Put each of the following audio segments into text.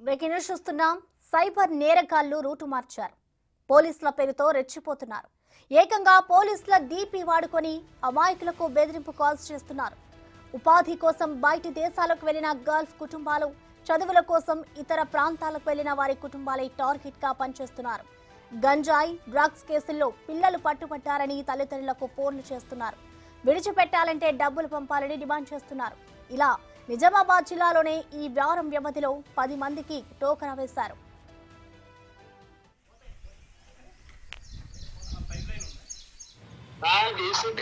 Breaking news చూస్తున్నాం. Cyber నేరగాళ్లు route మార్చారు. పోలీసుల పేరుతో రెచ్చిపోతున్నారు. ఏకంగా పోలీసుల డీపీ వాడుకొని అమాయకులకు బెదిరింపు కాల్స్ చేస్తున్నారు. ఉపాధి కోసం బయటి దేశాలకు వెళ్లిన గల్ఫ్ కుటుంబాలు, చదువుల కోసం ఇతర ప్రాంతాలకు వెళ్లిన వారి కుటుంబాలే టార్గెట్ గా పనిచేస్తున్నారు. గంజాయి, డ్రగ్స్ కేసుల్లో పిల్లలు పట్టుబడ్డారని తల్లిదండ్రులకు ఫోన్లు చేస్తున్నారు. విడిచిపెట్టాలంటే డబ్బులు పంపాలని డిమాండ్ చేస్తున్నారు. ఇలా నిజామాబాద్ జిల్లాలోనే ఈ వారం వ్యవధిలో 10 మందికి టోకరా వేశారు.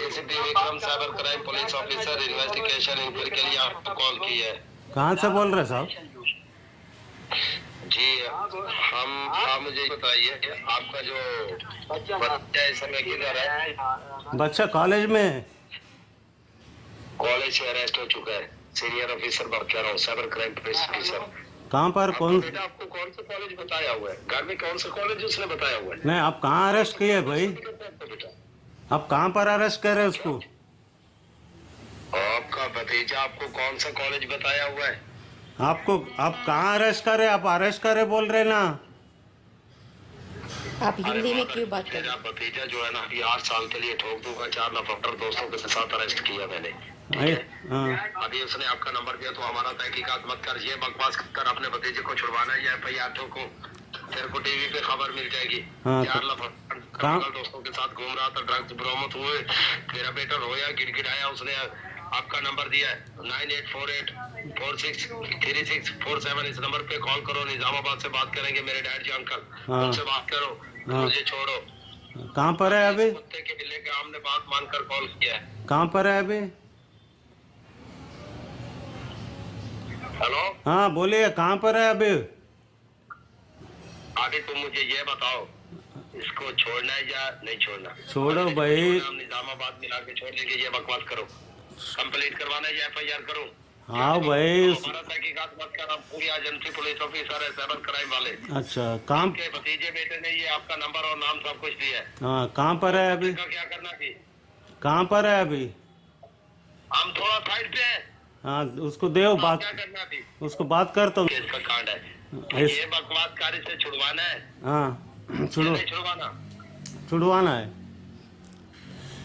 ACP Vikram cyber crime police officer investigation inquiry के लिए आपको कॉल की है। कहाँ से बोल रहे साहब? जी हम आप मुझे बताइए आपका जो बच्चा इस समय किधर है? बच्चा कॉलेज में है। कॉलेज से अरेस्ट हो चुका है। सीनियर ऑफिसर बात कर रहा हूँ, साइबर क्राइम पुलिस ऑफिसर। कहाँ पर? कौन? बेटा आपको कौन सा कॉलेज बताया हुआ है? घर में कौन सा कॉलेज उसने बताया हुआ है? नहीं, आप कहाँ अरेस्ट किए भाई? आप कहाँ पर अरेस्ट कर रहे हैं उसको? आपका भतीजा आपको कौन सा कॉलेज बताया हुआ है? आपको आप कहाँ अरेस्ट कर रहे? आप अरेस्ट करे बोल रहे ना? आप हिंदी में क्यों बात कर रहे मेरा भतीजा जो है ना अभी 8 साल के लिए ठोक दूंगा 4 लफटर दोस्तों के साथ अरेस्ट किया मैंने। हाँ। अभी उसने आपका नंबर दिया तो हमारा तहकीकात मत कर, ये बकवास कर अपने भतीजे को छुड़वाना है या FIR ठोको, तेरे को टीवी पे खबर मिल जाएगी। हाँ, 4 लफटर दोस्तों के साथ घूम रहा था, ड्रग्स बरामद हुए, तेरा बेटा रोया गिड़गिड़ाया, उसने आपका नंबर दिया है 9848463647। इस नंबर पे कॉल करो, निजामाबाद से बात करेंगे, मेरे डैड जी अंकल उनसे बात करो, मुझे छोड़ो। कहाँ पर है अभी? कुत्ते के बिल्ले के हमने बात मानकर कॉल किया है। कहाँ पर है अभी? हेलो हाँ बोलिए, कहाँ पर है अभी? अभी तुम मुझे ये बताओ इसको छोड़ना है या नहीं छोड़ना? छोड़ो भाई। हम निजामाबाद मिला के छोड़ देंगे, ये बकवास करो। कंप्लीट करवाना है या FIR करूं? हाँ भाई। हमारा तहकीकात मत कर, हम पूरी एजेंसी पुलिस ऑफिसर है, साइबर क्राइम वाले। अच्छा, काम के भतीजे बेटे ने ये आपका नंबर और नाम सब कुछ दिया है। हाँ, कहाँ पर है अभी? इसका क्या करना थी? कहाँ पर है अभी? हम थोड़ा साइड पे हैं। हाँ, उसको देव बात, क्या करना थी? उसको बात कर तो। इसका कांड है, ये बकवास कार्य से छुड़वाना है। हाँ, नहीं छुड़वाना, छुड़वाना है।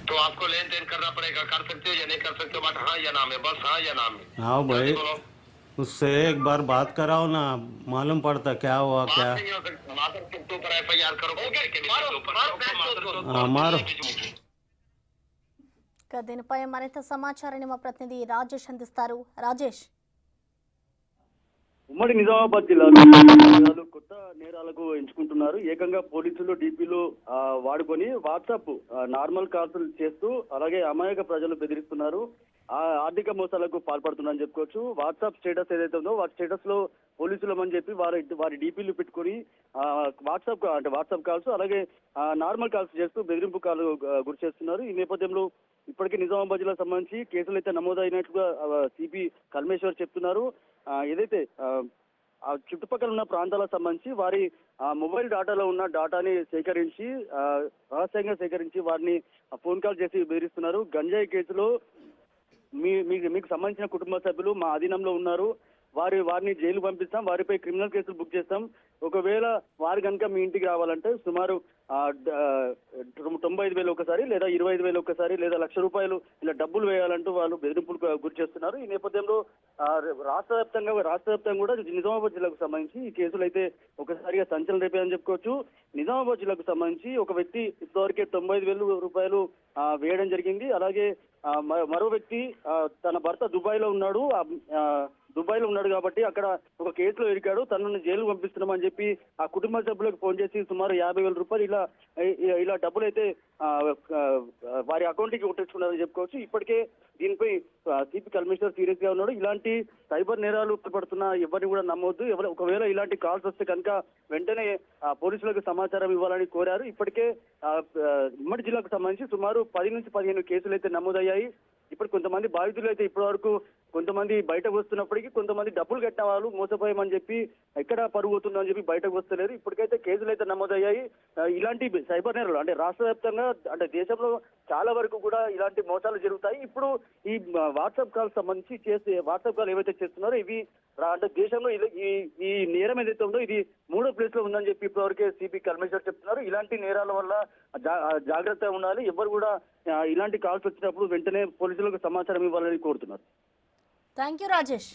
तो आपको लेन देन करना पड़ेगा, कर सकते हो या नहीं कर सकते हो, बट हाँ या नाम है, बस हाँ या नाम है। हाँ भाई, उससे एक बार बात कराओ ना, मालूम पड़ता क्या हुआ क्या। नहीं हो सकता, मादर के ऊपर FIR करो, हाँ, मारो। దీనిపై మరింత సమాచారాన్ని మా ప్రతినిధి రాజేష్ అందిస్తారు. రాజేష్, ఉమ్మడి నిజామాబాద్ జిల్లాలో కొత్త నేరాలకు ఎంచుకుంటున్నారు. ఏకంగా పోలీసులు డీపీలు వాడుకొని వాట్సాప్ నార్మల్ కాల్స్ చేస్తూ అలాగే అమాయక ప్రజలు బెదిరిస్తున్నారు. ఆర్థిక మోసాలకు పాల్పడుతున్నారని చెప్పుకోవచ్చు. వాట్సాప్ స్టేటస్ ఏదైతే ఉందో వాటి స్టేటస్ లో పోలీసులమని చెప్పి వారి డీపీలు పెట్టుకుని వాట్సాప్ కాల్స్ అలాగే నార్మల్ కాల్స్ చేస్తూ బెదిరింపు కాల్ గురి చేస్తున్నారు. ఈ నేపథ్యంలో ఇప్పటికే నిజామాబాద్ జిల్లాకు సంబంధించి కేసులు అయితే నమోదైనట్లుగా సిపి కల్మేశ్వర్ చెప్తున్నారు. ఏదైతే ఆ చుట్టుపక్కల ఉన్న ప్రాంతాలకు సంబంధించి వారి మొబైల్ డేటాలో ఉన్న డేటాని సేకరించి రహస్యంగా సేకరించి వారిని ఫోన్ కాల్ చేసి బెదిరిస్తున్నారు. గంజాయి కేసులో మీకు సంబంధించిన కుటుంబ సభ్యులు మా అధీనంలో ఉన్నారు, వారిని జైలు పంపిస్తాం, వారిపై క్రిమినల్ కేసులు బుక్ చేస్తాం, ఒకవేళ వారు కనుక మీ ఇంటికి రావాలంటే సుమారు 95,000 ఒకసారి లేదా 25,000 ఒకసారి లేదా ₹1,00,000 ఇలా డబ్బులు వేయాలంటూ వాళ్ళు బెదిరింపులకు గురి చేస్తున్నారు. ఈ నేపథ్యంలో రాష్ట్ర వ్యాప్తంగా కూడా నిజామాబాద్ జిల్లాకు సంబంధించి ఈ కేసులు అయితే ఒకసారిగా సంచలనం రేపాయని చెప్పుకోవచ్చు. నిజామాబాద్ జిల్లాకు సంబంధించి ఒక వ్యక్తి ఇప్పటివరకే ₹95,000 వేయడం జరిగింది. అలాగే మరో వ్యక్తి తన భర్త దుబాయ్ లో ఉన్నాడు కాబట్టి అక్కడ ఒక కేసులో ఇరికాడు, తనను జైలు పంపిస్తున్నామని చెప్పి ఆ కుటుంబ సభ్యులకు ఫోన్ చేసి సుమారు ₹50,000 ఇలా డబ్బులు అయితే వారి అకౌంట్ కి కొట్టించుకున్నారని చెప్పుకోవచ్చు. ఇప్పటికే దీనిపై సిపి కమిషనర్ సీరియస్ గా ఉన్నాడు. ఇలాంటి సైబర్ నేరాలు పడుతున్న ఎవరిని కూడా నమ్మొద్దు, ఒకవేళ ఇలాంటి కాల్స్ వస్తే కనుక వెంటనే పోలీసులకు సమాచారం ఇవ్వాలని కోరారు. ఇప్పటికే ఉమ్మడి జిల్లాకు సంబంధించి సుమారు 10 నుంచి 15 కేసులు అయితే నమోదయ్యాయి. ఇప్పుడు కొంతమంది బాధితులు అయితే ఇప్పటి వరకు కొంతమంది బయటకు వస్తున్నప్పటికీ కొంతమంది డబ్బులు కట్టిన వాళ్ళు మోసపోయామని చెప్పి ఎక్కడ పరుగు పోతుందని చెప్పి బయటకు వస్తలేరు. ఇప్పటికైతే కేసులు అయితే నమోదయ్యాయి. ఇలాంటి సైబర్ నేరాలు అంటే రాష్ట్ర వ్యాప్తంగా అంటే దేశంలో చాలా వరకు కూడా ఇలాంటి మోసాలు జరుగుతాయి. ఇప్పుడు ఈ వాట్సాప్ కాల్ సంబంధించి వాట్సాప్ కాల్ ఏవైతే చేస్తున్నారో ఇవి అంటే దేశంలో ఈ నేరం ఏదైతే ఉందో ఇది 3వ ప్లేస్ లో ఉందని చెప్పి ఇప్పటివరకే సిపి కమిషనర్ చెప్తున్నారు. ఇలాంటి నేరాల వల్ల జాగ్రత్తగా ఉండాలి. ఎవరు కూడా ఇలాంటి కాల్స్ వచ్చినప్పుడు వెంటనే పోలీసులకు సమాచారం ఇవ్వాలని కోరుతున్నారు. Thank you Rajesh.